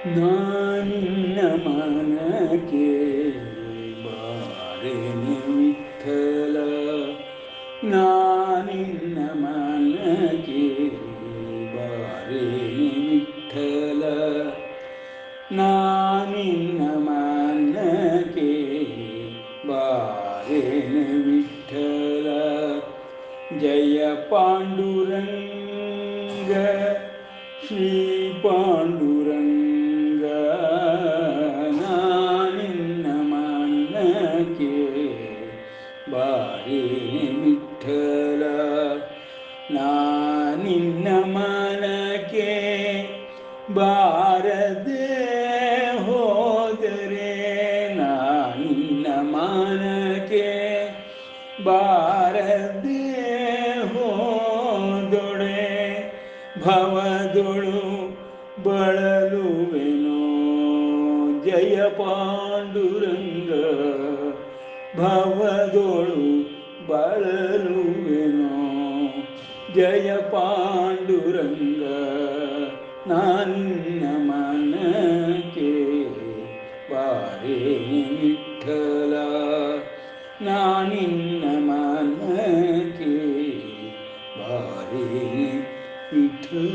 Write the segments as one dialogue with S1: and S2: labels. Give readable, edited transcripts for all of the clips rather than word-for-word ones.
S1: ನಾನಿನ್ನ ಮನಕ್ಕೆ ಬಾರೆನೆ ವಿಠಲ, ನಾನಿನ್ನ ಮನಕ್ಕೆ ಬಾರೆನೆ ವಿಠಲ, ನಾನಿನ್ನ ಮನಕ್ಕೆ ಬಾರೆನೆ ವಿಠಲ. ಜಯ ಪಾಂಡುರಂಗ ಶ್ರೀ ಪಾಂಡುರಂಗ, ನಾನಿನ್ನ ಮನಕ್ಕೆ ಬಾರೆನೆ ವಿಠಲ, ನಾನಿನ್ನ ಮನಕ್ಕೆ ಬಾರದೆ ಹೋದರೆ, ನಾನಿನ್ನ ಮನಕ್ಕೆ ಬಾರದೆ ಹೋದೊಡೆ ಭವದೊಳು ಬಳಲುವೆನೋ. ಜಯ ಪಾಂಡುರಂಗ, ಭವದೊಳು ಬಳಲುವೆನೋ. ಜಯ ಪಾಂಡುರಂಗ, ನಾನಿನ್ನ ಮನಕ್ಕೆ ಬಾರೆನೆ ವಿಠಲ, ನಾನಿನ್ನ ಮನಕ್ಕೆ ಬಾರೆನೆ ವಿಠಲ.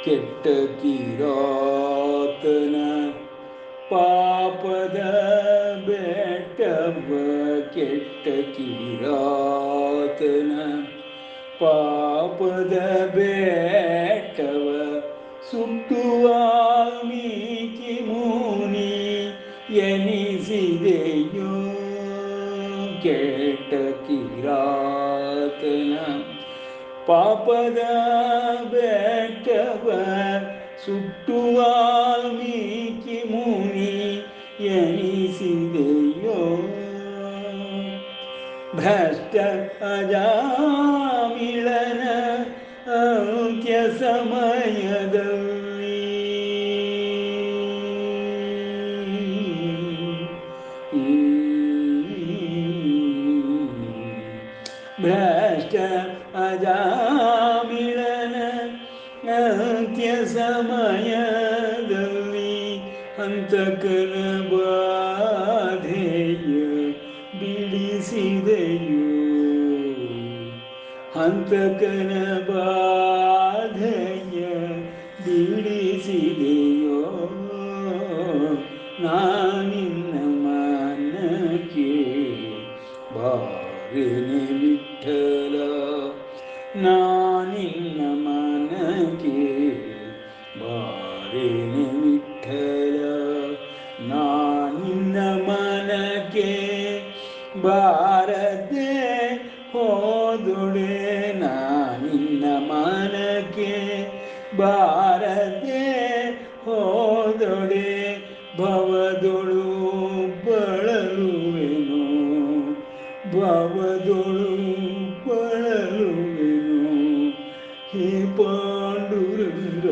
S1: ಕೆಟ್ಟ ಕಿರಾತನ ಪಾಪದ ಬೆಟ್ಟವ, ಕೆಟ್ಟ ಕಿರಾತನ ಪಾಪದ ಬೆಟ್ಟವ ಸುಟ್ಟು ವಾಲ್ಮೀಕಿ ಮುನಿ ಎನಿಸಿದೆಯೋ. ಕೆಟ್ಟ ಕಿರಾತನ ಪಾಪದ ಬೆಟ್ಟವ ಸುಟ್ಟು ವಾಲ್ಮೀಕಿ ಮುನಿ ಎನಿಸಿದೆಯೋ. ಭ್ರಷ್ಟ ಅಜಾಮಿಳನ ಅಂತ್ಯ ಸಮಯದಲ್ಲಿ ಭ್ರಷ್ಟ ಅಜಾಮಿಳನ ಅಂತ್ಯ ಸಮಯದಲ್ಲಿ ಹಂತಕನ ಬಾಧೆಯ ಬಿಡಿಸಿದೆಯೋ. ಹಂತಕನ ಬಾಧೆಯ ಬಿಡಿಸಿದೆಯೋ. ನಾನಿನ್ನ ಮನಕ್ಕೆ ಬಾರೆನೆ ವಿಠಲ, ನಾನಿನ್ನ ಮನಕ್ಕೆ ಬಾರೆನೆ ವಿಠಲ, ನಾನಿನ್ನ ಮನಕ್ಕೆ ಬಾರದೆ ಹೋದೊಡೆ, ನಾನಿನ್ನ ಮನಕ್ಕೆ ಬಾರದೆ ಹೋದೊಡೆ ಭವದೊಳು ಬಳಲುವೆನೋ. ಭವದೊಳು ಬಳಲುವೆನೋ. ಹೇ ಪಾಂಡುರಂಗ,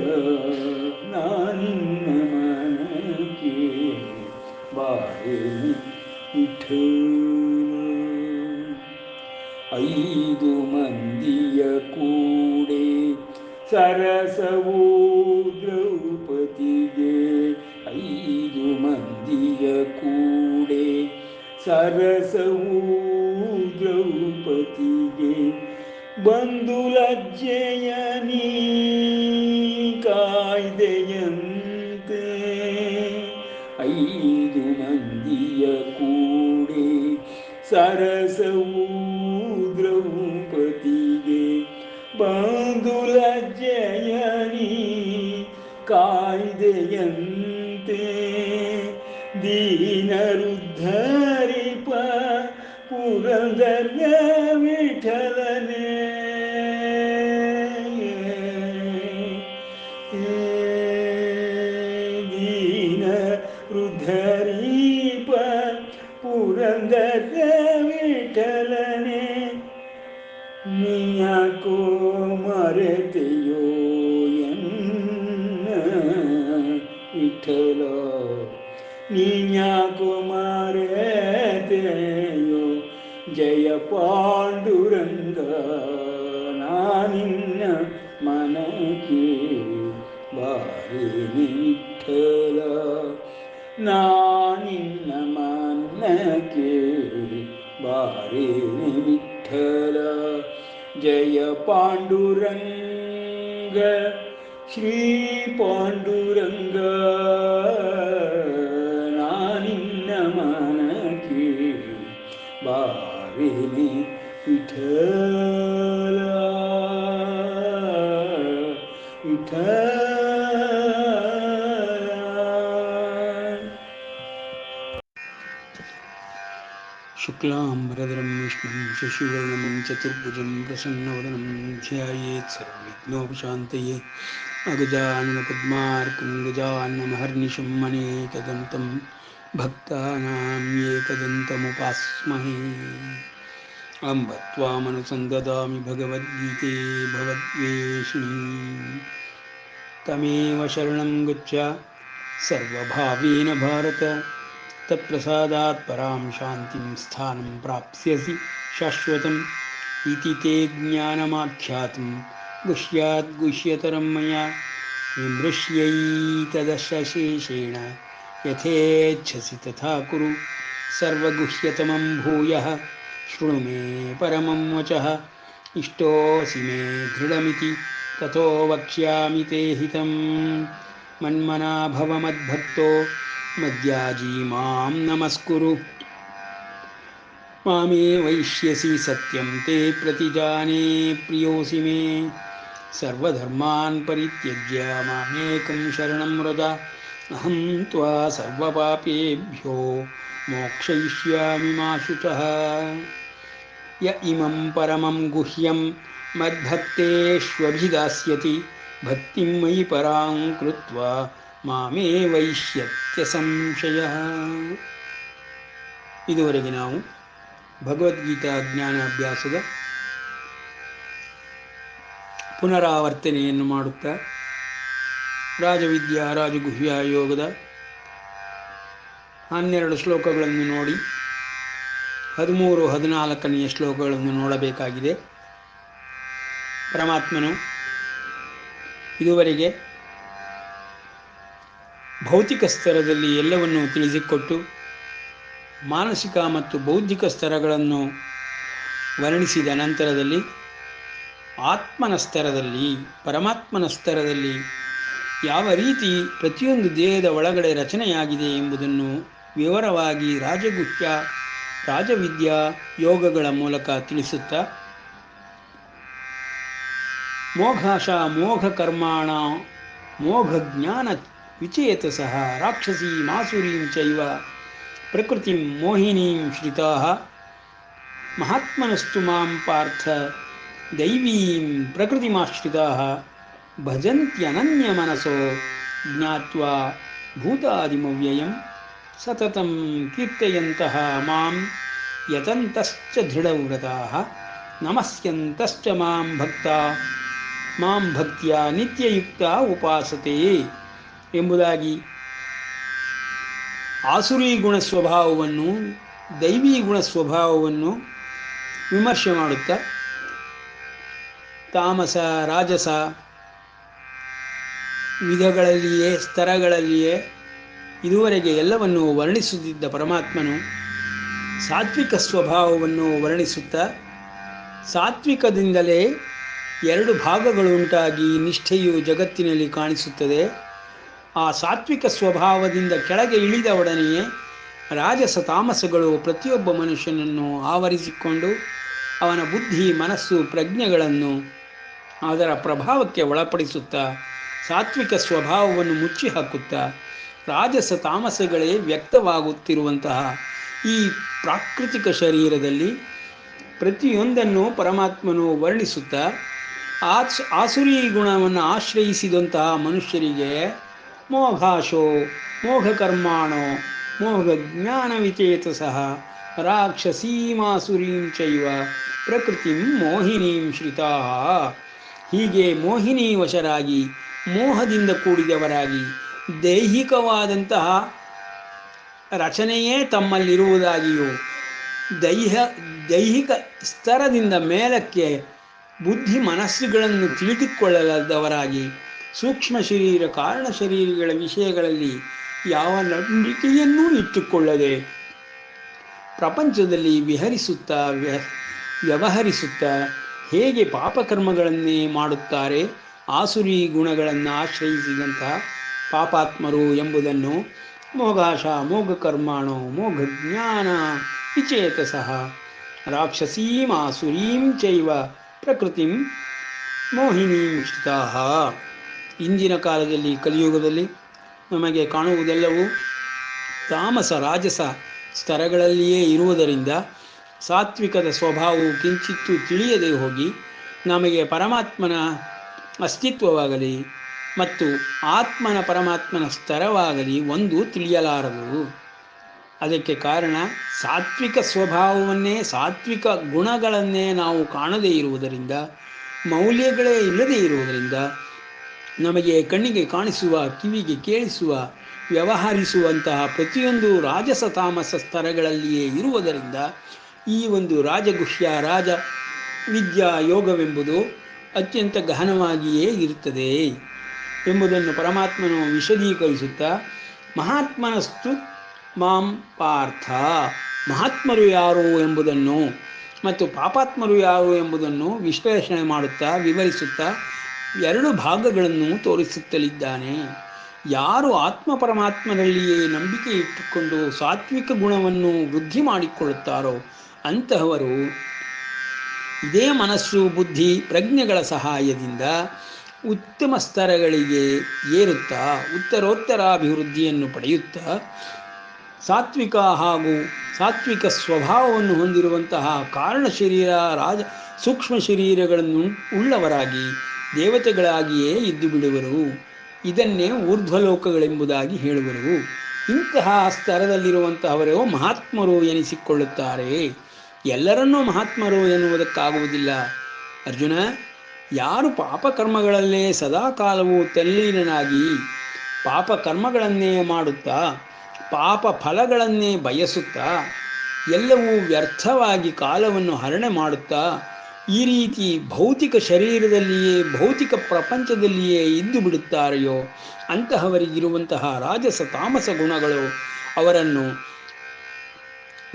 S1: ನಾನಿನ್ನ ಮನಕ್ಕೆ ಬಾರೆನೆ ವಿಠಲ. 5 ಮಂದಿಯ ಕೂಡೆ ಸರಸವು ದ್ರೌಪದಿಗೆ, 5 ಮಂದಿಯ ಕೂಡೆ ಸರಸವು ದ್ರೌಪದಿಗೆ. ಬಂದು ಲಜ್ಜೆಯ ನೀ ಕಾಯ್ದೆಯಂತೆ, 5 ಮಂದಿಯ ಕೂಡೆ ಸರಸವು ದ್ರೌಪದಿಗೆ. ಬಂದು ಲಜ್ಜೆಯ ನೀ ಕಾಯ್ದೆಯಂತೆ, ದೀನರುದ್ಧರಿಪ ಪುರಂದರ ವಿಠಲನೆ. ದೀನ ರುದ್ಧರಿಪ ಪುರಂದರ ವಿಠಲನೆ. ನೀಯಾಕೋ ಮರೆತೆಯೋ ಎನ್ನ ವಿಠಲ, ನೀಯಾಕೋ ಮರೆತೆಯೋ ಜಯ ಪಾಂಡುರಂಗ. ನಾನಿನ್ನ ಮನಕ್ಕೆ ಬಾರೇನೆ ವಿಠಲ ನಾನಿನ್ನ ಮನಕ್ಕೆ ಬಾರೇನೆ ವಿಠಲ ಜಯ ಪಾಂಡುರಂಗ ಶ್ರೀ ಪಾಂಡುರಂಗ ನಾನಿನ್ನ ಮನಕ್ಕೆ ಬಾರೇನೆ ವಿಠಲ ವಿಠಲ. ಶುಕ್ಲಾಂಬರಧರಂ ವಿಷ್ಣುಂ ಶಶಿವರ್ಣಂ ಚತುರ್ಭುಜಂ ಪ್ರಸನ್ನವದನಂ ಧ್ಯಾಯೇತ್ ಸರ್ವವಿಘ್ನೋಪಶಾಂತಯೇ ಅಗಜಾನನಪದ್ಮಾರ್ಕಂ ಗಜಾನನಮಹರ್ನಿಶಂ ಅನೇಕದಂತಂ ಭಕ್ತಾನಾಂ ಏಕದಂತमुपास्महे. ಅಂಬ ತ್ವಾಮನುಸಂದದಾಮಿ ಭಗವದ್ಗೀತೆ ಭವದ್ವೇಷಿಣೀಂ ತಮೇವ ಶರಣಂ ಗಚ್ಚ ಸರ್ವಭಾವೇನ ಭಾರತ ತತ್ಪ್ರಸಾದಾತ್ ಪರಾಂ ಶಾಂತಿಂ ಸ್ಥಾನಂ ಪ್ರಾಪ್ಸ್ಯಸಿ ಶಾಶ್ವತಂ ಇತಿ ತೇ ಜ್ಞಾನಮಾಖ್ಯಾತಂ ಗುಹ್ಯಾತ್ ಗುಹ್ಯತರಂ ಮಯಾ ವಿಮೃಶ್ಯೈತದಶೇಷೇಣ ಯಥೇಚ್ಛಸಿ ತಥಾ ಕುರು ಸರ್ವಗುಹ್ಯತಮಂ ಭೂಯಃ ಶೃಣು ಮೇ ಪರಮಂ ವಚಃ ಇಷ್ಟೋಸಿ ಮೇ ದೃಢಮಿತಿ ತಥೋ ವಕ್ಷ್ಯಾಮಿ ತೇ ಹಿತಂ ಮನ್ಮನಾ ಭವ ಮದ್ಭಕ್ತೋ ಮದ್ಯಾಜೀ ಮಾಂ ನಮಸ್ಕುರು ಮಾಮೇ ವೈಷ್ಯಸಿ ಸತ್ಯಂ ತೇ ಪ್ರತಿಜಾನೇ ಪ್ರಿಯೋಸಿ ಮೇ ಸರ್ವಧರ್ಮಾನ್ ಪರಿತ್ಯಜ್ಯ ಮಾಮೇಕಂ ಶರಣಂ ವ್ರಜ ಅಹಂ ತ್ವಾ ಸರ್ವಪಾಪೇಭ್ಯೋ ಮೋಕ್ಷಯಿಷ್ಯಾಮಿ ಮಾ ಶುಚಃ. ಯ ಇಮಂ ಪರಮಂ ಗುಹ್ಯಂ ಮದ್ಭಕ್ತೇಷ್ವಭಿದಾಸ್ಯತಿ ಭಕ್ತಿಂ ಮಯಿ ಪರಾಂ ಕೃತ್ವಾ ಮಾಮೇ ವೈಷ್ಯತ್ಯ ಸಂಶಯಃ. ಇದುವರೆಗೆ ನಾವು ಭಗವದ್ಗೀತಾ ಜ್ಞಾನಾಭ್ಯಾಸದ ಪುನರಾವರ್ತನೆಯನ್ನು ಮಾಡುತ್ತಾ ರಾಜವಿದ್ಯಾ ರಾಜಗುಹ್ಯ ಯೋಗದ 12 ಶ್ಲೋಕಗಳನ್ನು ನೋಡಿ 13-14ನೇ ಶ್ಲೋಕಗಳನ್ನು ನೋಡಬೇಕಾಗಿದೆ. ಪರಮಾತ್ಮನು ಇದುವರೆಗೆ ಭೌತಿಕ ಸ್ತರದಲ್ಲಿ ಎಲ್ಲವನ್ನೂ ತಿಳಿಸಿಕೊಟ್ಟು ಮಾನಸಿಕ ಮತ್ತು ಬೌದ್ಧಿಕ ಸ್ತರಗಳನ್ನು ವರ್ಣಿಸಿದ ನಂತರದಲ್ಲಿ ಆತ್ಮನ ಸ್ತರದಲ್ಲಿ ಪರಮಾತ್ಮನ ಸ್ತರದಲ್ಲಿ ಯಾವ ರೀತಿ ಪ್ರತಿಯೊಂದು ದೇಹದ ಒಳಗಡೆ ರಚನೆಯಾಗಿದೆ ಎಂಬುದನ್ನು ವಿವರವಾಗಿ ರಾಜಗುಹ್ಯ ರಾಜವಿದ್ಯಾ ಯೋಗಗಳ ಮೂಲಕ ತಿಳಿಸುತ್ತಾ ಮೋಘಾಶ ಮೋಘ ಕರ್ಮಾಣ ಮೋಘ ಜ್ಞಾನ ವಿಚೇತಸಃ ರಾಕ್ಷಸೀ ಮಾಸುರೀಂ ಚೈವ ಪ್ರಕೃತಿಂ ಮೋಹಿನೀಂ ಶ್ರಿತಾಃ ಮಹಾತ್ಮನಸ್ತು ಮಾಂ ಪಾರ್ಥ ದೈವೀಂ ಪ್ರಕೃತಿಮಾಶ್ರಿತಾಃ ಭಜಂತ್ಯನನ್ಯಮನಸೋ ಜ್ಞಾತ್ವಾ ಭೂತಾದಿಮವ್ಯಯಂ ಸತತಂ ಕೀರ್ತಯಂತಃ ಮಾಂ ಯತಂತಶ್ಚ ದೃಢವ್ರತಾಃ ನಮಸ್ಯಂತಶ್ಚ ಮಾಂ ಭಕ್ತ್ಯಾ ನಿತ್ಯಯುಕ್ತ ಉಪಾಸತೆ ಎಂಬುದಾಗಿ ಆಸುರಿ ಗುಣ ಸ್ವಭಾವವನ್ನು ದೈವೀ ಗುಣ ಸ್ವಭಾವವನ್ನು ವಿಮರ್ಶೆ ಮಾಡುತ್ತಾ ತಾಮಸ ರಾಜಸ ವಿಧಗಳಲ್ಲಿಯೇ ಸ್ತರಗಳಲ್ಲಿಯೇ ಇದುವರೆಗೆ ಎಲ್ಲವನ್ನು ವರ್ಣಿಸುತ್ತಿದ್ದ ಪರಮಾತ್ಮನು ಸಾತ್ವಿಕ ಸ್ವಭಾವವನ್ನು ವರ್ಣಿಸುತ್ತಾ ಸಾತ್ವಿಕದಿಂದಲೇ 2 ಭಾಗಗಳು ಉಂಟಾಗಿ ನಿಷ್ಠೆಯು ಜಗತ್ತಿನಲ್ಲಿ ಕಾಣಿಸುತ್ತದೆ. ಆ ಸಾತ್ವಿಕ ಸ್ವಭಾವದಿಂದ ಕೆಳಗೆ ಇಳಿದ ಒಡನೆಯೇ ರಾಜಸ ತಾಮಸಗಳು ಪ್ರತಿಯೊಬ್ಬ ಮನುಷ್ಯನನ್ನು ಆವರಿಸಿಕೊಂಡು ಅವನ ಬುದ್ಧಿ ಮನಸ್ಸು ಪ್ರಜ್ಞೆಗಳನ್ನು ಅದರ ಪ್ರಭಾವಕ್ಕೆ ಒಳಪಡಿಸುತ್ತಾ ಸಾತ್ವಿಕ ಸ್ವಭಾವವನ್ನು ಮುಚ್ಚಿ ಹಾಕುತ್ತಾ ರಾಜಸ ತಾಮಸಗಳೇ ವ್ಯಕ್ತವಾಗುತ್ತಿರುವಂತಹ ಈ ಪ್ರಾಕೃತಿಕ ಶರೀರದಲ್ಲಿ ಪ್ರತಿಯೊಂದನ್ನು ಪರಮಾತ್ಮನು ವರ್ಣಿಸುತ್ತಾ ಆಸುರಿ ಗುಣವನ್ನು ಆಶ್ರಯಿಸಿದಂತಹ ಮನುಷ್ಯರಿಗೆ ಮೋಘಾಶೋ ಮೋಘ ಕರ್ಮಾಣೋ ಮೋಘ ಜ್ಞಾನ ವಿಚೇತಸಃ ರಾಕ್ಷಸೀಮಾಸುರೀಂ ಚೈವ ಪ್ರಕೃತಿಂ ಮೋಹಿನೀಂ ಶ್ರಿತಾಃ. ಹೀಗೆ ಮೋಹಿನಿ ವಶರಾಗಿ ಮೋಹದಿಂದ ಕೂಡಿದವರಾಗಿ ದೈಹಿಕವಾದಂತಹ ರಚನೆಯೇ ತಮ್ಮಲ್ಲಿರುವುದಾಗಿಯೂ ದೈಹಿಕ ಸ್ತರದಿಂದ ಮೇಲಕ್ಕೆ ಬುದ್ಧಿ ಮನಸ್ಸುಗಳನ್ನು ತಿಳಿದುಕೊಳ್ಳಲಾದವರಾಗಿ ಸೂಕ್ಷ್ಮ ಶರೀರ ಕಾರಣ ಶರೀರಗಳ ವಿಷಯಗಳಲ್ಲಿ ಯಾವ ನಂಬಿಕೆಯನ್ನೂ ಇಟ್ಟುಕೊಳ್ಳದೆ ಪ್ರಪಂಚದಲ್ಲಿ ವಿಹರಿಸುತ್ತಾ ವ್ಯವಹರಿಸುತ್ತಾ ಹೇಗೆ ಪಾಪಕರ್ಮಗಳನ್ನೇ ಮಾಡುತ್ತಾರೆ ಆಸುರಿ ಗುಣಗಳನ್ನು ಆಶ್ರಯಿಸಿದಂತಹ ಪಾಪಾತ್ಮರು ಎಂಬುದನ್ನು ಮೋಘಾಶ ಮೋಘಕರ್ಮಾಣೋ ಮೋಘಜ್ಞಾನ ವಿಚೇತಸಃ ರಾಕ್ಷಸೀಂ ಆಸುರೀಂ ಚೈವ ಪ್ರಕೃತಿಂ ಮೋಹಿನೀಂ ಶ್ರಿತಾಃ. ಇಂದಿನ ಕಾಲದಲ್ಲಿ ಕಲಿಯುಗದಲ್ಲಿ ನಮಗೆ ಕಾಣುವುದೆಲ್ಲವೂ ತಾಮಸ ರಾಜಸ ಸ್ತರಗಳಲ್ಲಿಯೇ ಇರುವುದರಿಂದ ಸಾತ್ವಿಕದ ಸ್ವಭಾವವು ಕಿಂಚಿತ್ತೂ ತಿಳಿಯದೆ ಹೋಗಿ ನಮಗೆ ಪರಮಾತ್ಮನ ಅಸ್ತಿತ್ವವಾಗಲಿ ಮತ್ತು ಆತ್ಮನ ಪರಮಾತ್ಮನ ಸ್ತರವಾಗಲಿ ಒಂದು ತಿಳಿಯಲಾರದು. ಅದಕ್ಕೆ ಕಾರಣ ಸಾತ್ವಿಕ ಸ್ವಭಾವವನ್ನೇ ಸಾತ್ವಿಕ ಗುಣಗಳನ್ನೇ ನಾವು ಕಾಣದೇ ಇರುವುದರಿಂದ, ಮೌಲ್ಯಗಳೇ ಇಲ್ಲದೇ ಇರುವುದರಿಂದ, ನಮಗೆ ಕಣ್ಣಿಗೆ ಕಾಣಿಸುವ ಕಿವಿಗೆ ಕೇಳಿಸುವ ವ್ಯವಹರಿಸುವಂತಹ ಪ್ರತಿಯೊಂದು ರಾಜಸ ತಾಮಸ ಸ್ತರಗಳಲ್ಲಿಯೇ ಇರುವುದರಿಂದ ಈ ಒಂದು ರಾಜಗುಹ್ಯ ರಾಜ ವಿದ್ಯಾ ಯೋಗವೆಂಬುದು ಅತ್ಯಂತ ಗಹನವಾಗಿಯೇ ಇರುತ್ತದೆ ಎಂಬುದನ್ನು ಪರಮಾತ್ಮನು ವಿಶದೀಕರಿಸುತ್ತಾ ಮಹಾತ್ಮನಸ್ತು ಮಾಂ ಪಾರ್ಥ, ಮಹಾತ್ಮರು ಯಾರು ಎಂಬುದನ್ನು ಮತ್ತು ಪಾಪಾತ್ಮರು ಯಾರು ಎಂಬುದನ್ನು ವಿಶ್ಲೇಷಣೆ ಮಾಡುತ್ತಾ ವಿವರಿಸುತ್ತಾ ಎರಡು ಭಾಗಗಳನ್ನು ತೋರಿಸುತ್ತಲಿದ್ದಾನೆ. ಯಾರು ಆತ್ಮ ಪರಮಾತ್ಮನಲ್ಲಿಯೇ ನಂಬಿಕೆ ಇಟ್ಟುಕೊಂಡು ಸಾತ್ವಿಕ ಗುಣವನ್ನು ವೃದ್ಧಿ ಮಾಡಿಕೊಳ್ಳುತ್ತಾರೋ ಅಂತಹವರು ಇದೇ ಮನಸ್ಸು ಬುದ್ಧಿ ಪ್ರಜ್ಞೆಗಳ ಸಹಾಯದಿಂದ ಉತ್ತಮ ಸ್ತರಗಳಿಗೆ ಏರುತ್ತಾ ಉತ್ತರೋತ್ತರಾಭಿವೃದ್ಧಿಯನ್ನು ಪಡೆಯುತ್ತಾ ಸಾತ್ವಿಕ ಹಾಗೂ ಸಾತ್ವಿಕ ಸ್ವಭಾವವನ್ನು ಹೊಂದಿರುವಂತಹ ಕಾರಣ ಶರೀರ ರಾಜ ಸೂಕ್ಷ್ಮ ಶರೀರಗಳನ್ನು ಉಳ್ಳವರಾಗಿ ದೇವತೆಗಳಾಗಿಯೇ ಇದ್ದು ಬಿಡುವರು. ಇದನ್ನೇ ಊರ್ಧ್ವಲೋಕಗಳೆಂಬುದಾಗಿ ಹೇಳುವರು. ಇಂತಹ ಸ್ತರದಲ್ಲಿರುವಂತಹವರೇ ಮಹಾತ್ಮರು ಎನಿಸಿಕೊಳ್ಳುತ್ತಾರೆ. ಎಲ್ಲರನ್ನೂ ಮಹಾತ್ಮರು ಎನ್ನುವುದಕ್ಕಾಗುವುದಿಲ್ಲ. ಅರ್ಜುನ, ಯಾರು ಪಾಪಕರ್ಮಗಳಲ್ಲೇ ಸದಾಕಾಲವೂ ತಲ್ಲೀನನಾಗಿ ಪಾಪಕರ್ಮಗಳನ್ನೇ ಮಾಡುತ್ತಾ ಪಾಪ ಫಲಗಳನ್ನೇ ಬಯಸುತ್ತಾ ಎಲ್ಲವೂ ವ್ಯರ್ಥವಾಗಿ ಕಾಲವನ್ನು ಹರಣೆ ಮಾಡುತ್ತಾ ಈ ರೀತಿ ಭೌತಿಕ ಶರೀರದಲ್ಲಿಯೇ ಭೌತಿಕ ಪ್ರಪಂಚದಲ್ಲಿಯೇ ಇದ್ದು ಬಿಡುತ್ತಾರೆಯೋ ಅಂತಹವರಿಗಿರುವಂತಹ ರಾಜಸ ತಾಮಸ ಗುಣಗಳು ಅವರನ್ನು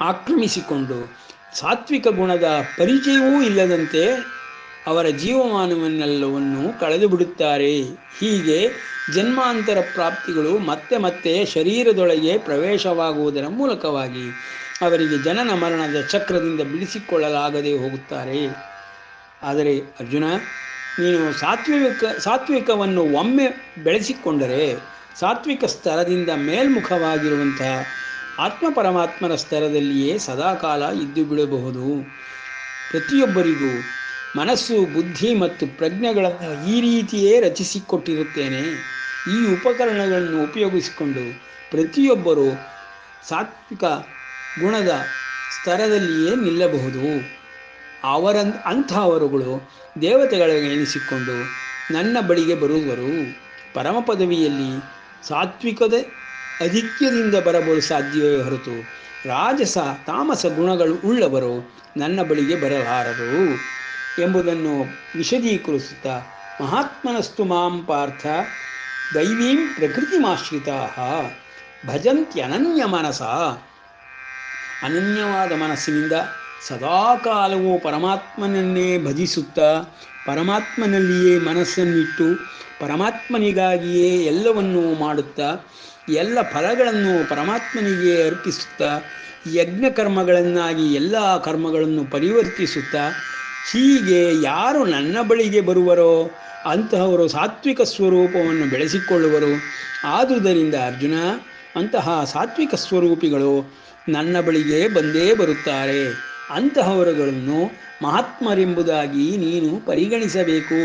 S1: ಆಕ್ರಮಿಸಿಕೊಂಡು ಸಾತ್ವಿಕ ಗುಣದ ಪರಿಚಯವೂ ಇಲ್ಲದಂತೆ ಅವರ ಜೀವಮಾನವನ್ನೆಲ್ಲವನ್ನು ಕಳೆದು ಬಿಡುತ್ತಾರೆ. ಹೀಗೆ ಜನ್ಮಾಂತರ ಪ್ರಾಪ್ತಿಗಳು ಮತ್ತೆ ಮತ್ತೆ ಶರೀರದೊಳಗೆ ಪ್ರವೇಶವಾಗುವುದರ ಮೂಲಕವಾಗಿ ಅವರಿಗೆ ಜನನ ಮರಣದ ಚಕ್ರದಿಂದ ಬಿಡಿಸಿಕೊಳ್ಳಲಾಗದೆ ಹೋಗುತ್ತಾರೆ. ಆದರೆ ಅರ್ಜುನ, ನೀನು ಸಾತ್ವಿಕವನ್ನು ಒಮ್ಮೆ ಬೆಳೆಸಿಕೊಂಡರೆ ಸಾತ್ವಿಕ ಸ್ತರದಿಂದ ಮೇಲ್ಮುಖವಾಗಿರುವಂತಹ ಆತ್ಮ ಪರಮಾತ್ಮನ ಸ್ತರದಲ್ಲಿಯೇ ಸದಾಕಾಲ ಇದ್ದು ಬಿಡಬಹುದು. ಪ್ರತಿಯೊಬ್ಬರಿಗೂ ಮನಸ್ಸು ಬುದ್ಧಿ ಮತ್ತು ಪ್ರಜ್ಞೆಗಳನ್ನು ಈ ರೀತಿಯೇ ರಚಿಸಿಕೊಟ್ಟಿರುತ್ತೇನೆ. ಈ ಉಪಕರಣಗಳನ್ನು ಉಪಯೋಗಿಸಿಕೊಂಡು ಪ್ರತಿಯೊಬ್ಬರೂ ಸಾತ್ವಿಕ ಗುಣದ ಸ್ತರದಲ್ಲಿಯೇ ನಿಲ್ಲಬಹುದು. ಅಂಥವರುಗಳು ದೇವತೆಗಳಿಗೆ ಎನಿಸಿಕೊಂಡು ನನ್ನ ಬಳಿಗೆ ಬರುವರು. ಪರಮ ಪದವಿಯಲ್ಲಿ ಸಾತ್ವಿಕದ ಅಧಿಕ್ಯದಿಂದ ಬರಬಹುದು ಸಾಧ್ಯವೇ ಹೊರತು ರಾಜಸ ತಾಮಸ ಗುಣಗಳು ಉಳ್ಳವರು ನನ್ನ ಬಳಿಗೆ ಬರಲಾರರು ಎಂಬುದನ್ನು ವಿಶದೀಕರಿಸುತ್ತಾ ಮಹಾತ್ಮನಸ್ತು ಮಾಂ ಪಾರ್ಥ ದೈವೀಂ ಪ್ರಕೃತಿಮಾಶ್ರಿತಾಃ ಭಜಂತ್ಯನನ್ಯ ಮನಸ. ಅನನ್ಯವಾದ ಮನಸ್ಸಿನಿಂದ ಸದಾಕಾಲವೂ ಪರಮಾತ್ಮನನ್ನೇ ಭಜಿಸುತ್ತಾ ಪರಮಾತ್ಮನಲ್ಲಿಯೇ ಮನಸ್ಸನ್ನಿಟ್ಟು ಪರಮಾತ್ಮನಿಗಾಗಿಯೇ ಎಲ್ಲವನ್ನೂ ಮಾಡುತ್ತಾ ಎಲ್ಲ ಫಲಗಳನ್ನು ಪರಮಾತ್ಮನಿಗೆ ಅರ್ಪಿಸುತ್ತಾ ಯಜ್ಞ ಕರ್ಮಗಳನ್ನಾಗಿ ಎಲ್ಲ ಕರ್ಮಗಳನ್ನು ಪರಿವರ್ತಿಸುತ್ತಾ ಹೀಗೆ ಯಾರು ನನ್ನ ಬಳಿಗೆ ಬರುವರೋ ಅಂತಹವರು ಸಾತ್ವಿಕ ಸ್ವರೂಪವನ್ನು ಬೆಳೆಸಿಕೊಳ್ಳುವರು. ಆದುದರಿಂದ ಅರ್ಜುನ, ಅಂತಹ ಸಾತ್ವಿಕ ಸ್ವರೂಪಿಗಳು ನನ್ನ ಬಳಿಗೆ ಬಂದೇ ಬರುತ್ತಾರೆ. ಅಂತಹವರುಗಳನ್ನು ಮಹಾತ್ಮರೆಂಬುದಾಗಿ ನೀನು ಪರಿಗಣಿಸಬೇಕು.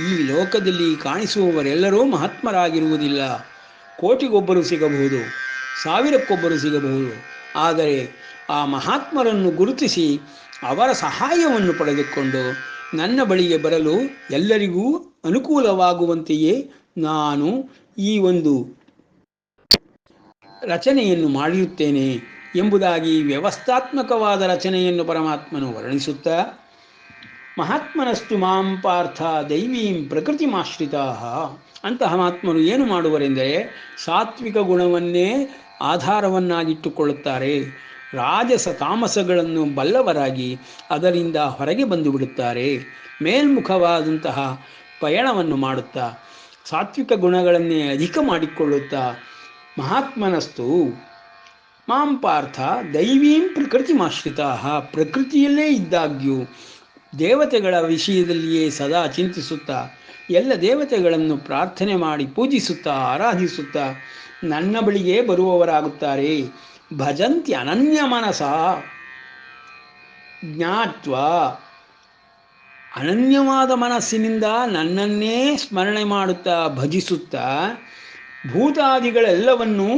S1: ಈ ಲೋಕದಲ್ಲಿ ಕಾಣಿಸುವವರೆಲ್ಲರೂ ಮಹಾತ್ಮರಾಗಿರುವುದಿಲ್ಲ. ಕೋಟಿಗೊಬ್ಬರು ಸಿಗಬಹುದು, ಸಾವಿರಕ್ಕೊಬ್ಬರು ಸಿಗಬಹುದು. ಆದರೆ ಆ ಮಹಾತ್ಮರನ್ನು ಗುರುತಿಸಿ ಅವರ ಸಹಾಯವನ್ನು ಪಡೆದುಕೊಂಡು ನನ್ನ ಬಳಿಗೆ ಬರಲು ಎಲ್ಲರಿಗೂ ಅನುಕೂಲವಾಗುವಂತೆಯೇ ನಾನು ಈ ಒಂದು ರಚನೆಯನ್ನು ಮಾಡಿರುತ್ತೇನೆ ಎಂಬುದಾಗಿ ವ್ಯವಸ್ಥಾತ್ಮಕವಾದ ರಚನೆಯನ್ನು ಪರಮಾತ್ಮನು ವರ್ಣಿಸುತ್ತಾ ಮಹಾತ್ಮನಸ್ತು ಮಾಂ ಪಾರ್ಥ ದೈವೀಂ ಪ್ರಕೃತಿಮಾಶ್ರಿತಾ. ಅಂತಹ ಮಹಾತ್ಮರು ಏನು ಮಾಡುವರೆಂದರೆ ಸಾತ್ವಿಕ ಗುಣವನ್ನೇ ಆಧಾರವನ್ನಾಗಿಟ್ಟುಕೊಳ್ಳುತ್ತಾರೆ. ರಾಜಸ ತಾಮಸಗಳನ್ನು ಬಲ್ಲವರಾಗಿ ಅದರಿಂದ ಹೊರಗೆ ಬಂದು ಬಿಡುತ್ತಾರೆ. ಮೇಲ್ಮುಖವಾದಂತಹ ಪಯಣವನ್ನು ಮಾಡುತ್ತಾ ಸಾತ್ವಿಕ ಗುಣಗಳನ್ನೇ ಅಧಿಕ ಮಾಡಿಕೊಳ್ಳುತ್ತಾ ಮಹಾತ್ಮನಸ್ತು ಮಾಂ ಪಾರ್ಥ ದೈವೀಂ ಪ್ರಕೃತಿಮಾಶ್ರಿತಾ. ಪ್ರಕೃತಿಯಲ್ಲೇ ಇದ್ದಾಗ್ಯೂ ದೇವತೆಗಳ ವಿಷಯದಲ್ಲಿಯೇ ಸದಾ ಚಿಂತಿಸುತ್ತಾ ಎಲ್ಲ ದೇವತೆಗಳನ್ನು ಪ್ರಾರ್ಥನೆ ಮಾಡಿ ಪೂಜಿಸುತ್ತಾ ಆರಾಧಿಸುತ್ತಾ ನನ್ನ ಬಳಿಗೆ ಬರುವವರಾಗುತ್ತಾರೆ. ಭಜಂತಿ ಅನನ್ಯ ಮನಸ ಜ್ಞಾತ್ವಾ. ಅನನ್ಯವಾದ ಮನಸ್ಸಿನಿಂದ ನನ್ನನ್ನೇ ಸ್ಮರಣೆ ಮಾಡುತ್ತಾ ಭಜಿಸುತ್ತಾ ಭೂತಾದಿಗಳೆಲ್ಲವನ್ನೂ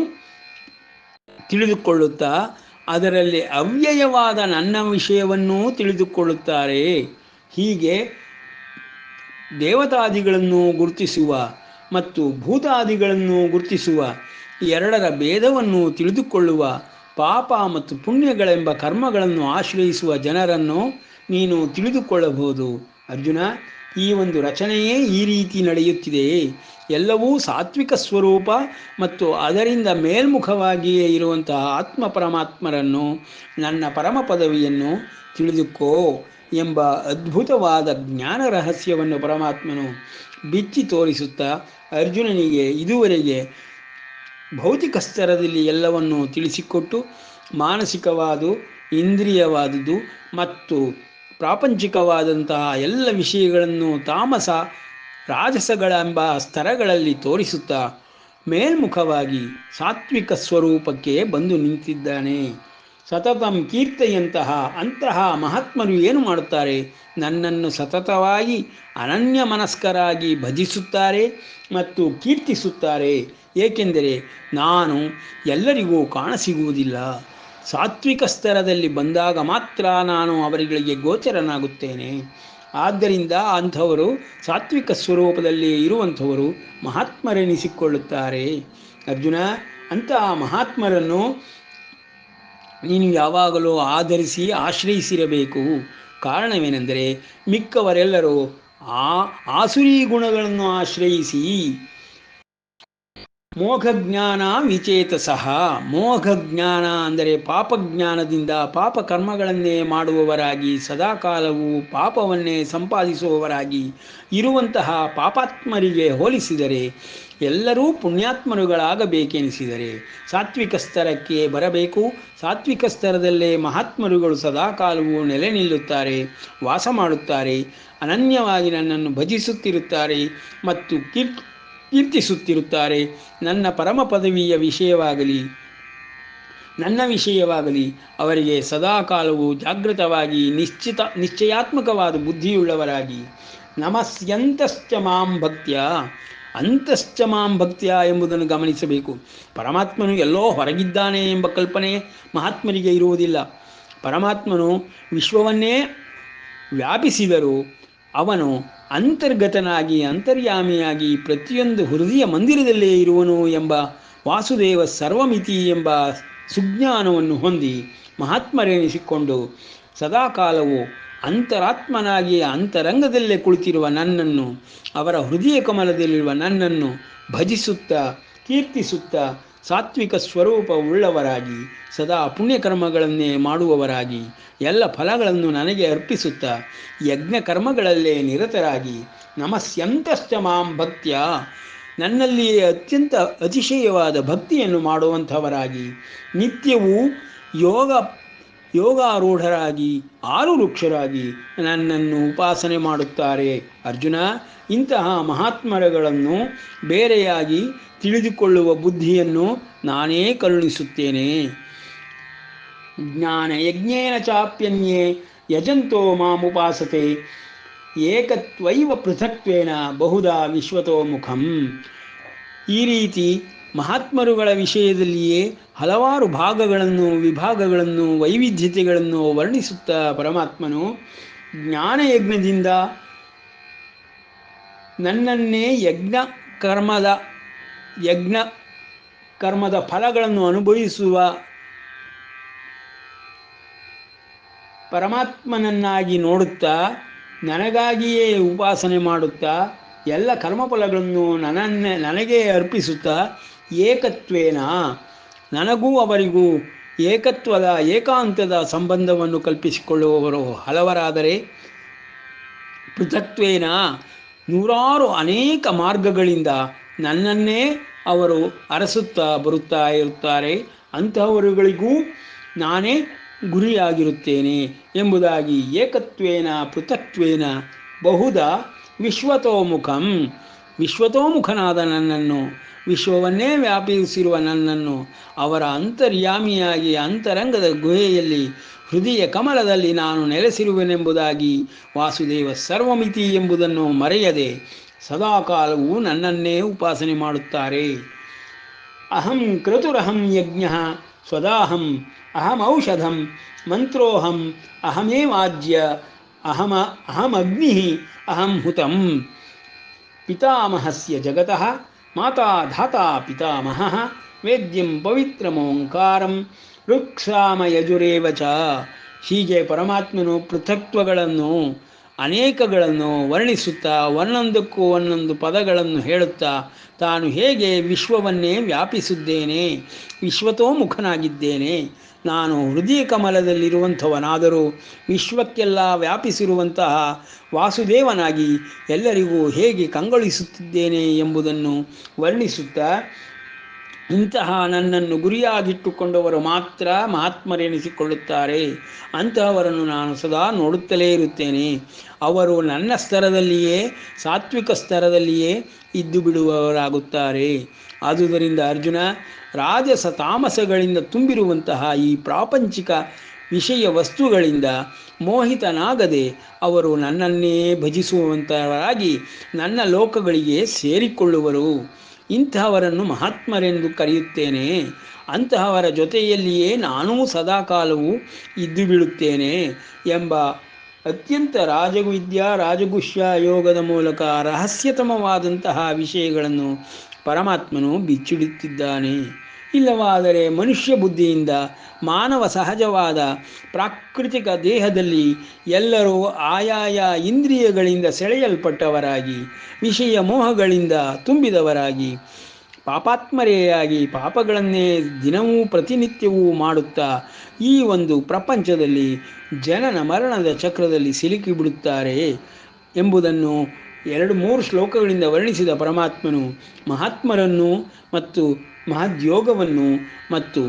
S1: ತಿಳಿದುಕೊಳ್ಳುತ್ತಾ ಅದರಲ್ಲಿ ಅವ್ಯಯವಾದ ನನ್ನ ವಿಷಯವನ್ನೂ ತಿಳಿದುಕೊಳ್ಳುತ್ತಾರೆ. ಹೀಗೆ ದೇವತಾದಿಗಳನ್ನು ಗುರುತಿಸುವ ಮತ್ತು ಭೂತಾದಿಗಳನ್ನು ಗುರುತಿಸುವ ಎರಡರ ಭೇದವನ್ನು ತಿಳಿದುಕೊಳ್ಳುವ ಪಾಪ ಮತ್ತು ಪುಣ್ಯಗಳೆಂಬ ಕರ್ಮಗಳನ್ನು ಆಶ್ರಯಿಸುವ ಜನರನ್ನು ನೀನು ತಿಳಿದುಕೊಳ್ಳಬಹುದು. ಅರ್ಜುನ, ಈ ಒಂದು ರಚನೆಯೇ ಈ ರೀತಿ ನಡೆಯುತ್ತಿದೆ. ಎಲ್ಲವೂ ಸಾತ್ವಿಕ ಸ್ವರೂಪ ಮತ್ತು ಅದರಿಂದ ಮೇಲ್ಮುಖವಾಗಿಯೇ ಇರುವಂತಹ ಆತ್ಮ ಪರಮಾತ್ಮರನ್ನು, ನನ್ನ ಪರಮ ಪದವಿಯನ್ನು ತಿಳಿದುಕೋ ಎಂಬ ಅದ್ಭುತವಾದ ಜ್ಞಾನ ರಹಸ್ಯವನ್ನು ಪರಮಾತ್ಮನು ಬಿಚ್ಚಿ ತೋರಿಸುತ್ತಾ ಅರ್ಜುನನಿಗೆ ಇದುವರೆಗೆ ಭೌತಿಕ ಸ್ತರದಲ್ಲಿ ಎಲ್ಲವನ್ನು ತಿಳಿಸಿಕೊಟ್ಟು ಮಾನಸಿಕವಾದ, ಇಂದ್ರಿಯವಾದುದು ಮತ್ತು ಪ್ರಾಪಂಚಿಕವಾದಂತಹ ಎಲ್ಲ ವಿಷಯಗಳನ್ನು ತಾಮಸ ರಾಜಸಗಳೆಂಬ ಸ್ತರಗಳಲ್ಲಿ ತೋರಿಸುತ್ತಾ ಮೇಲ್ಮುಖವಾಗಿ ಸಾತ್ವಿಕ ಸ್ವರೂಪಕ್ಕೆ ಬಂದು ನಿಂತಿದ್ದಾನೆ. ಸತತಂ ಕೀರ್ತೆಯಂತಹ ಅಂತಹ ಮಹಾತ್ಮರು ಏನು ಮಾಡುತ್ತಾರೆ? ನನ್ನನ್ನು ಸತತವಾಗಿ ಅನನ್ಯ ಮನಸ್ಕರಾಗಿ ಭಜಿಸುತ್ತಾರೆ ಮತ್ತು ಕೀರ್ತಿಸುತ್ತಾರೆ. ಏಕೆಂದರೆ ನಾನು ಎಲ್ಲರಿಗೂ ಕಾಣಸಿಗುವುದಿಲ್ಲ. ಸಾತ್ವಿಕ ಸ್ತರದಲ್ಲಿ ಬಂದಾಗ ಮಾತ್ರ ನಾನು ಅವರಿಗೆ ಗೋಚರನಾಗುತ್ತೇನೆ. ಆದ್ದರಿಂದ ಅಂಥವರು ಸಾತ್ವಿಕ ಸ್ವರೂಪದಲ್ಲಿ ಇರುವಂಥವರು ಮಹಾತ್ಮರೆನಿಸಿಕೊಳ್ಳುತ್ತಾರೆ. ಅರ್ಜುನ, ಅಂತಹ ಮಹಾತ್ಮರನ್ನು ನೀನು ಯಾವಾಗಲೂ ಆಧರಿಸಿ ಆಶ್ರಯಿಸಿರಬೇಕು. ಕಾರಣವೇನೆಂದರೆ ಮಿಕ್ಕವರೆಲ್ಲರೂ ಆಸುರಿ ಗುಣಗಳನ್ನು ಆಶ್ರಯಿಸಿ ಮೋಘಜ್ಞಾನ ವಿಚೇತಸಃ. ಮೋಘಜ್ಞಾನ ಅಂದರೆ ಪಾಪಜ್ಞಾನದಿಂದ ಪಾಪಕರ್ಮಗಳನ್ನೇ ಮಾಡುವವರಾಗಿ ಸದಾಕಾಲವೂ ಪಾಪವನ್ನೇ ಸಂಪಾದಿಸುವವರಾಗಿ ಇರುವಂತಹ ಪಾಪಾತ್ಮರಿಗೆ ಹೋಲಿಸಿದರೆ ಎಲ್ಲರೂ ಪುಣ್ಯಾತ್ಮರುಗಳಾಗಬೇಕೆನಿಸಿದರೆ ಸಾತ್ವಿಕ ಸ್ತರಕ್ಕೆ ಬರಬೇಕು. ಸಾತ್ವಿಕ ಸ್ತರದಲ್ಲೇ ಮಹಾತ್ಮರುಗಳು ಸದಾಕಾಲವೂ ನೆಲೆ ನಿಲ್ಲುತ್ತಾರೆ, ವಾಸ ಮಾಡುತ್ತಾರೆ, ಅನನ್ಯವಾಗಿ ನನ್ನನ್ನು ಭಜಿಸುತ್ತಿರುತ್ತಾರೆ ಮತ್ತು ಕೀರ್ತಿಸುತ್ತಿರುತ್ತಾರೆ. ನನ್ನ ಪರಮ ಪದವಿಯ ವಿಷಯವಾಗಲಿ ನನ್ನ ವಿಷಯವಾಗಲಿ ಅವರಿಗೆ ಸದಾಕಾಲವೂ ಜಾಗೃತವಾಗಿ ನಿಶ್ಚಯಾತ್ಮಕವಾದ ಬುದ್ಧಿಯುಳ್ಳವರಾಗಿ ನಮಸ್ಯಂತಶ್ಚ ಮಾಂ ಭಕ್ತ್ಯ. ಅಂತಶ್ಚ ಮಾಂ ಭಕ್ತ್ಯ ಎಂಬುದನ್ನು ಗಮನಿಸಬೇಕು. ಪರಮಾತ್ಮನು ಎಲ್ಲೋ ಹೊರಗಿದ್ದಾನೆ ಎಂಬ ಕಲ್ಪನೆ ಮಹಾತ್ಮರಿಗೆ ಇರುವುದಿಲ್ಲ. ಪರಮಾತ್ಮನು ವಿಶ್ವವನ್ನೇ ವ್ಯಾಪಿಸಿದರೂ ಅವನು ಅಂತರ್ಗತನಾಗಿ ಅಂತರ್ಯಾಮಿಯಾಗಿ ಪ್ರತಿಯೊಂದು ಹೃದಯ ಮಂದಿರದಲ್ಲೇ ಇರುವನು ಎಂಬ ವಾಸುದೇವ ಸರ್ವಮಿತಿ ಎಂಬ ಸುಜ್ಞಾನವನ್ನು ಹೊಂದಿ ಮಹಾತ್ಮರೆನಿಸಿಕೊಂಡು ಸದಾಕಾಲವು ಅಂತರಾತ್ಮನಾಗಿ ಅಂತರಂಗದಲ್ಲೇ ಕುಳಿತಿರುವ ನನ್ನನ್ನು, ಅವರ ಹೃದಯ ಕಮಲದಲ್ಲಿರುವ ನನ್ನನ್ನು ಭಜಿಸುತ್ತಾ ಕೀರ್ತಿಸುತ್ತಾ ಸಾತ್ವಿಕ ಸ್ವರೂಪ ಉಳ್ಳವರಾಗಿ ಸದಾ ಪುಣ್ಯಕರ್ಮಗಳನ್ನೇ ಮಾಡುವವರಾಗಿ ಎಲ್ಲ ಫಲಗಳನ್ನು ನನಗೆ ಅರ್ಪಿಸುತ್ತಾ ಯಜ್ಞ ಕರ್ಮಗಳಲ್ಲೇ ನಿರತರಾಗಿ ನಮಸ್ಯಂತಶ್ಚ ಮಾಂ ಭಕ್ತ್ಯ, ನನ್ನಲ್ಲಿಯೇ ಅತ್ಯಂತ ಅತಿಶಯವಾದ ಭಕ್ತಿಯನ್ನು ಮಾಡುವಂಥವರಾಗಿ ನಿತ್ಯವೂ ಯೋಗಾರೂಢರಾಗಿ ಆರುರುಕ್ಷರಾಗಿ ನನ್ನನ್ನು ಉಪಾಸನೆ ಮಾಡುತ್ತಾರೆ. ಅರ್ಜುನ, ಇಂತಹ ಮಹಾತ್ಮರುಗಳನ್ನು ಬೇರೆಯಾಗಿ ತಿಳಿದುಕೊಳ್ಳುವ ಬುದ್ಧಿಯನ್ನು ನಾನೇ ಕರುಣಿಸುತ್ತೇನೆ. ಜ್ಞಾನ ಯಜ್ಞೇನ ಚಾಪ್ಯನ್ಯೇ ಯಜಂತೋ ಮಾಮುಪಾಸತೆ ಏಕತ್ವೈವ ಪೃಥಕ್ತ್ವೇನ ಬಹುಧಾ ವಿಶ್ವತೋ ಮುಖಂ. ಈ ರೀತಿ ಮಹಾತ್ಮರುಗಳ ವಿಷಯದಲ್ಲಿಯೇ ಹಲವಾರು ವಿಭಾಗಗಳನ್ನು ವೈವಿಧ್ಯತೆಗಳನ್ನು ವರ್ಣಿಸುತ್ತಾ ಪರಮಾತ್ಮನು ಜ್ಞಾನಯಜ್ಞದಿಂದ ನನ್ನನ್ನೇ ಯಜ್ಞ ಕರ್ಮದ ಫಲಗಳನ್ನು ಅನುಭವಿಸುವ ಪರಮಾತ್ಮನನ್ನಾಗಿ ನೋಡುತ್ತಾ ನನಗಾಗಿಯೇ ಉಪಾಸನೆ ಮಾಡುತ್ತಾ ಎಲ್ಲ ಕರ್ಮಫಲಗಳನ್ನು ನನಗೇ ಅರ್ಪಿಸುತ್ತಾ ಏಕತ್ವೇನ ನನಗೂ ಅವರಿಗೂ ಏಕಾಂತದ ಸಂಬಂಧವನ್ನು ಕಲ್ಪಿಸಿಕೊಳ್ಳುವವರು ಹಲವರಾದರೆ, ಪೃಥಕ್ತ್ವೇನ ನೂರಾರು ಅನೇಕ ಮಾರ್ಗಗಳಿಂದ ನನ್ನನ್ನೇ ಅವರು ಅರಸುತ್ತಾ ಬರುತ್ತಾ ಇರುತ್ತಾರೆ. ಅಂತಹವರುಗಳಿಗೂ ನಾನೇ ಗುರಿಯಾಗಿರುತ್ತೇನೆ ಎಂಬುದಾಗಿ ಏಕತ್ವೇನ ಪೃಥಕ್ತ್ವೇನ ಬಹುಧ ವಿಶ್ವತೋಮುಖನಾದ ನನ್ನನ್ನು, ವಿಶ್ವವನ್ನೇ ವ್ಯಾಪಿಸಿರುವ ನನ್ನನ್ನು ಅವರ ಅಂತರ್ಯಾಮಿಯಾಗಿ ಅಂತರಂಗದ ಗುಹೆಯಲ್ಲಿ ಹೃದಯ ಕಮಲದಲ್ಲಿ ನಾನು ನೆಲೆಸಿರುವೆನೆಂಬುದಾಗಿ ವಾಸುದೇವ ಸರ್ವಮಿತಿ ಎಂಬುದನ್ನು ಮರೆಯದೆ ಸದಾಕಾಲವೂ ನನ್ನನ್ನೇ ಉಪಾಸನೆ ಮಾಡುತ್ತಾರೆ. ಅಹಂ ಕ್ರತುರಹಂ ಯಜ್ಞ ಸ್ವದಾಹಂ ಅಹಮೌಷಧಂ ಮಂತ್ರೋಹಂ ಅಹಮೇವಾಜ್ಯ ಅಹಮಗ್ನಿ ಅಹಂ ಹುತಂ ಪಿತಾಮಹಸ್ಯ ಜಗತಃ ಮಾತಾ ಧಾತಾ ಪಿತಾಮಹಃ ವೇದ್ಯಂ ಪವಿತ್ರಮೋಂಕಾರಂ ಋಕ್ಸಾಮಯಜುರೇವ ಚ. ಹೀಗೆ ಪರಮಾತ್ಮನು ಪೃಥಕ್ತ್ವಗಳನ್ನು ಅನೇಕಗಳನ್ನು ವರ್ಣಿಸುತ್ತಾ ಒಂದೊಂದಕ್ಕೂ ಒಂದೊಂದು ಪದಗಳನ್ನು ಹೇಳುತ್ತಾ ತಾನು ಹೇಗೆ ವಿಶ್ವವನ್ನೇ ವ್ಯಾಪಿಸಿದ್ದೇನೆ, ವಿಶ್ವತೋಮುಖನಾಗಿದ್ದೇನೆ, ನಾನು ಹೃದಯ ಕಮಲದಲ್ಲಿರುವಂಥವನಾದರೂ ವಿಶ್ವಕ್ಕೆಲ್ಲ ವ್ಯಾಪಿಸಿರುವಂತಹ ವಾಸುದೇವನಾಗಿ ಎಲ್ಲರಿಗೂ ಹೇಗೆ ಕಂಗೊಳಿಸುತ್ತಿದ್ದೇನೆ ಎಂಬುದನ್ನು ವರ್ಣಿಸುತ್ತಾ, ಇಂತಹ ನನ್ನನ್ನು ಗುರಿಯಾಗಿಟ್ಟುಕೊಂಡವರು ಮಾತ್ರ ಮಹಾತ್ಮರೆನಿಸಿಕೊಳ್ಳುತ್ತಾರೆ. ಅಂತಹವರನ್ನು ನಾನು ಸದಾ ನೋಡುತ್ತಲೇ ಇರುತ್ತೇನೆ. ಅವರು ನನ್ನ ಸ್ತರದಲ್ಲಿಯೇ, ಸಾತ್ವಿಕ ಸ್ತರದಲ್ಲಿಯೇ ಇದ್ದು ಬಿಡುವವರಾಗುತ್ತಾರೆ. ಆದುದರಿಂದ ಅರ್ಜುನ, ರಾಜಸ ತಾಮಸಗಳಿಂದ ತುಂಬಿರುವಂತಹ ಈ ಪ್ರಾಪಂಚಿಕ ವಿಷಯ ವಸ್ತುಗಳಿಂದ ಮೋಹಿತನಾಗದೆ ಅವರು ನನ್ನನ್ನೇ ಭಜಿಸುವಂತವರಾಗಿ ನನ್ನ ಲೋಕಗಳಿಗೆ ಸೇರಿಕೊಳ್ಳುವರು. ಇಂತಹವರನ್ನು ಮಹಾತ್ಮರೆಂದು ಕರೆಯುತ್ತೇನೆ. ಅಂತಹವರ ಜೊತೆಯಲ್ಲಿಯೇ ನಾನೂ ಸದಾಕಾಲವೂ ಇದ್ದು ಬೀಳುತ್ತೇನೆ ಎಂಬ ಅತ್ಯಂತ ರಾಜಗುಹ್ಯ ಯೋಗದ ಮೂಲಕ ರಹಸ್ಯತಮವಾದಂತಹ ವಿಷಯಗಳನ್ನು ಪರಮಾತ್ಮನು ಬಿಚ್ಚಿಡುತ್ತಿದ್ದಾನೆ. ಇಲ್ಲವಾದರೆ ಮನುಷ್ಯ ಬುದ್ಧಿಯಿಂದ ಮಾನವ ಸಹಜವಾದ ಪ್ರಾಕೃತಿಕ ದೇಹದಲ್ಲಿ ಎಲ್ಲರೂ ಆಯಾಯ ಇಂದ್ರಿಯಗಳಿಂದ ಸೆಳೆಯಲ್ಪಟ್ಟವರಾಗಿ, ವಿಷಯ ಮೋಹಗಳಿಂದ ತುಂಬಿದವರಾಗಿ, ಪಾಪಾತ್ಮರೆಯಾಗಿ ಪಾಪಗಳನ್ನೇ ದಿನವೂ ಪ್ರತಿನಿತ್ಯವೂ ಮಾಡುತ್ತಾ ಈ ಒಂದು ಪ್ರಪಂಚದಲ್ಲಿ ಜನನ ಮರಣದ ಚಕ್ರದಲ್ಲಿ ಸಿಲುಕಿಬಿಡುತ್ತಾರೆ ಎಂಬುದನ್ನು 2-3 ಶ್ಲೋಕಗಳಿಂದ ವರ್ಣಿಸಿದ ಪರಮಾತ್ಮನು ಮಹಾತ್ಮರನ್ನು ಮತ್ತು ಮಹದ್ಯೋಗವನ್ನು ಮತ್ತು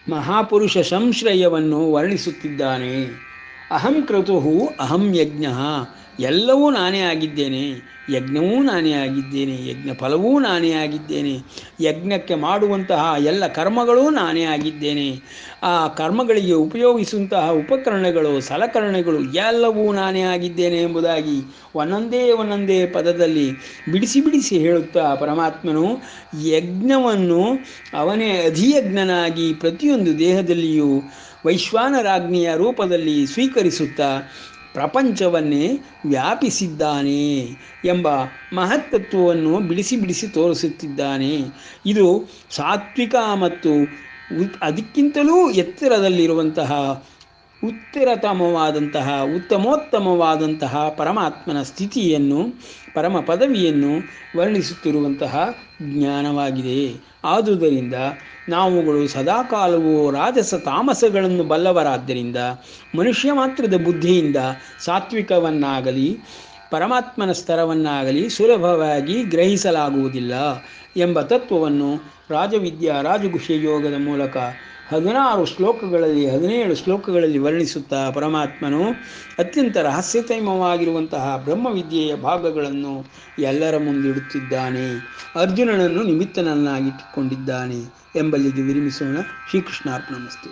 S1: ಮಹಾಪುರುಷ ಸಂಶ್ರಯವನ್ನು ವರ್ಣಿಸುತ್ತಿದ್ದಾನೆ. ಅಹಂ ಕ್ರತುಹು ಅಹಂ ಯಜ್ಞ, ಎಲ್ಲವೂ ನಾನೇ ಆಗಿದ್ದೇನೆ. ಯಜ್ಞವೂ ನಾನೇ ಆಗಿದ್ದೇನೆ, ಯಜ್ಞ ಫಲವೂ ನಾನೇ ಆಗಿದ್ದೇನೆ, ಯಜ್ಞಕ್ಕೆ ಮಾಡುವಂತಹ ಎಲ್ಲ ಕರ್ಮಗಳೂ ನಾನೇ ಆಗಿದ್ದೇನೆ. ಆ ಕರ್ಮಗಳಿಗೆ ಉಪಯೋಗಿಸುವಂತಹ ಉಪಕರಣಗಳು, ಸಲಕರಣೆಗಳು ಎಲ್ಲವೂ ನಾನೇ ಆಗಿದ್ದೇನೆ ಎಂಬುದಾಗಿ ಒಂದೊಂದೇ ಪದದಲ್ಲಿ ಬಿಡಿಸಿ ಹೇಳುತ್ತಾ ಪರಮಾತ್ಮನು ಯಜ್ಞವನ್ನು ಅವನೇ ಅಧಿಯಜ್ಞನಾಗಿ ಪ್ರತಿಯೊಂದು ದೇಹದಲ್ಲಿಯೂ ವೈಶ್ವಾನರಾಜ್ಞಿಯ ರೂಪದಲ್ಲಿ ಸ್ವೀಕರಿಸುತ್ತಾ ಪ್ರಪಂಚವನ್ನೇ ವ್ಯಾಪಿಸಿದ್ದಾನೆ ಎಂಬ ಮಹತ್ತತ್ವವನ್ನು ಬಿಡಿಸಿ ತೋರಿಸುತ್ತಿದ್ದಾನೆ. ಇದು ಸಾತ್ವಿಕ ಮತ್ತು ಅದಕ್ಕಿಂತಲೂ ಎತ್ತರದಲ್ಲಿರುವಂತಹ ಉತ್ತಮೋತ್ತಮವಾದಂತಹ ಪರಮಾತ್ಮನ ಸ್ಥಿತಿಯನ್ನು, ಪರಮ ಪದವಿಯನ್ನು ವರ್ಣಿಸುತ್ತಿರುವಂತಹ ಜ್ಞಾನವಾಗಿದೆ. ಆದುದರಿಂದ ನಾವುಗಳು ಸದಾಕಾಲವೂ ರಾಜಸ ತಾಮಸಗಳನ್ನು ಬಲ್ಲವರಾದ್ದರಿಂದ ಮನುಷ್ಯ ಮಾತ್ರದ ಬುದ್ಧಿಯಿಂದ ಸಾತ್ವಿಕವನ್ನಾಗಲಿ ಪರಮಾತ್ಮನ ಸ್ತರವನ್ನಾಗಲಿ ಸುಲಭವಾಗಿ ಗ್ರಹಿಸಲಾಗುವುದಿಲ್ಲ ಎಂಬ ತತ್ವವನ್ನು ರಾಜಗುಹ್ಯ ಯೋಗದ ಮೂಲಕ 17 ಶ್ಲೋಕಗಳಲ್ಲಿ ವರ್ಣಿಸುತ್ತಾ ಪರಮಾತ್ಮನು ಅತ್ಯಂತ ರಹಸ್ಯತಮವಾಗಿರುವಂತಹ ಬ್ರಹ್ಮವಿದ್ಯೆಯ ಭಾಗಗಳನ್ನು ಎಲ್ಲರ ಮುಂದಿಡುತ್ತಿದ್ದಾನೆ. ಅರ್ಜುನನನ್ನು ನಿಮಿತ್ತನನ್ನಾಗಿಟ್ಟುಕೊಂಡಿದ್ದಾನೆ ಎಂಬಲ್ಲಿಗೆ ವಿರಮಿಸೋಣ. ಶ್ರೀಕೃಷ್ಣಾರ್ಪಣಮಸ್ತು.